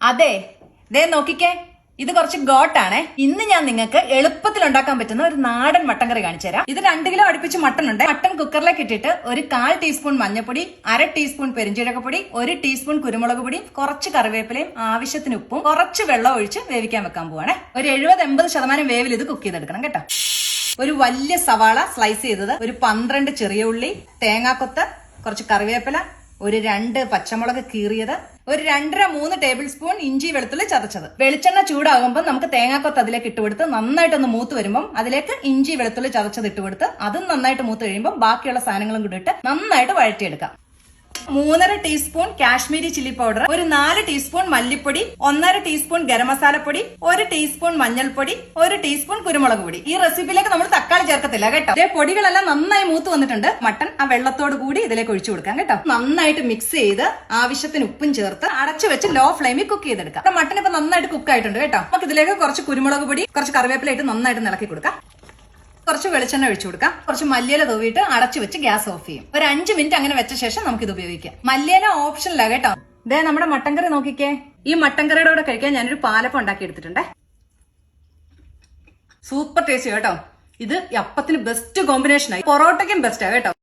അതെ, ദേ നോക്കിക്കേ, ഇത് കുറച്ച് ഗോട്ടാണേ. ഇന്ന് ഞാൻ നിങ്ങൾക്ക് എളുപ്പത്തിൽ ഉണ്ടാക്കാൻ പറ്റുന്ന ഒരു നാടൻ മട്ടൻ കറി കാണിച്ചു തരാം. ഇത് 2 കിലോ അടുപ്പിച്ച് മട്ടൺ ഉണ്ട്. മട്ടൺ കുക്കറിലേക്ക് ഇട്ടിട്ട് ഒരു 1/4 ടീസ്പൂൺ മഞ്ഞൾപ്പൊടി, 1/2 ടീസ്പൂൺ പെരിഞ്ജീരകപ്പൊടി, 1 ടീസ്പൂൺ കുരുമുളക് പൊടി, കുറച്ച് കറിവേപ്പിലയും ആവശ്യത്തിന് ഉപ്പും കുറച്ച് വെള്ളം ഒഴിച്ച് വേവിക്കാൻ വെക്കാൻ പോവാണേ. ഒരു 70-80% വേവിൽ ഇത് കുക്ക് ചെയ്തെടുക്കണം കേട്ടോ. ഒരു വലിയ സവാള സ്ലൈസ് ചെയ്തത്, ഒരു 12 ചെറിയ ഉള്ളി, തേങ്ങാക്കൊത്ത്, കുറച്ച് കറിവേപ്പില, ഒരു 2 പച്ചമുളക് കീറിയത്, ഒരു 2.5-3 ടേബിൾ സ്പൂൺ ഇഞ്ചി വെളുത്തുള്ളി ചതച്ചത്. വെളിച്ചെണ്ണ ചൂടാകുമ്പോൾ നമുക്ക് തേങ്ങാക്കൊത്ത് അതിലേക്ക് ഇട്ടുകൊടുത്ത് നന്നായിട്ടൊന്ന് മൂത്ത് വരുമ്പോൾ അതിലേക്ക് ഇഞ്ചി വെളുത്തുള്ളി ചതച്ചത് ഇട്ടുകൊടുത്ത് അതും നന്നായിട്ട് മൂത്ത് കഴിയുമ്പോൾ ബാക്കിയുള്ള സാധനങ്ങളും കൂടി ഇട്ട് നന്നായിട്ട് വഴറ്റിയെടുക്കാം. 3.5 ടീസ്പൂൺ കാശ്മീരി ചില്ലി പൗഡർ, ഒരു 4 ടീസ്പൂൺ മല്ലിപ്പൊടി, 1.5 ടീസ്പൂൺ ഗരം മസാലപ്പൊടി, 1 ടീസ്പൂൺ മഞ്ഞൾപ്പൊടി, 1 ടീസ്പൂൺ കുരുമുളക് പൊടി. ഈ റെസിപ്പിയിലേക്ക് നമ്മൾ തക്കാളി ചേർക്കത്തില്ല കേട്ടോ. ഇതേ പൊടികളെല്ലാം നന്നായി മൂത്ത് വന്നിട്ടുണ്ട്. മട്ടൺ ആ വെള്ളത്തോട് കൂടി ഇതിലേക്ക് ഒഴിച്ചു കൊടുക്കാം കേട്ടോ. നന്നായിട്ട് മിക്സ് ചെയ്ത് ആവശ്യത്തിന് ഉപ്പും ചേർത്ത് അടച്ചു വെച്ച് ലോ ഫ്ലെയിമിൽ കുക്ക് ചെയ്തെടുക്കാം. മട്ടൺ ഇപ്പൊ നന്നായിട്ട് കുക്ക് ആയിട്ടുണ്ട് കേട്ടോ. നമുക്ക് ഇതിലേക്ക് കുറച്ച് കുരുമുളക് പൊടി, കുറച്ച് കറിവേപ്പില ഇട്ട് നന്നായിട്ട് ഇളക്കി കൊടുക്കാം. കുറച്ച് വെളിച്ചെണ്ണ ഒഴിച്ചു കൊടുക്കാം. കുറച്ച് മല്ലിയില തൂവിയിട്ട് അടച്ചു വെച്ച് ഗ്യാസ് ഓഫ് ചെയ്യും. ഒരു 5 മിനിറ്റ് അങ്ങനെ വെച്ച ശേഷം നമുക്ക് ഇത് ഉപയോഗിക്കാം. മല്ലിയില ഓപ്ഷനിലാ കേട്ടോ. ഇതേ നമ്മുടെ മട്ടൻ കറി നോക്കിക്കേ. ഈ മട്ടൻ കറിയുടെ കൂടെ കഴിക്കാൻ ഞാനൊരു പാലപ്പം ഉണ്ടാക്കി എടുത്തിട്ടുണ്ട്. സൂപ്പർ ടേസ്റ്റ് കേട്ടോ. ഇത് അപ്പത്തിന് ബെസ്റ്റ് കോമ്പിനേഷനായി, പൊറോട്ടയ്ക്കും ബെസ്റ്റാ കേട്ടോ.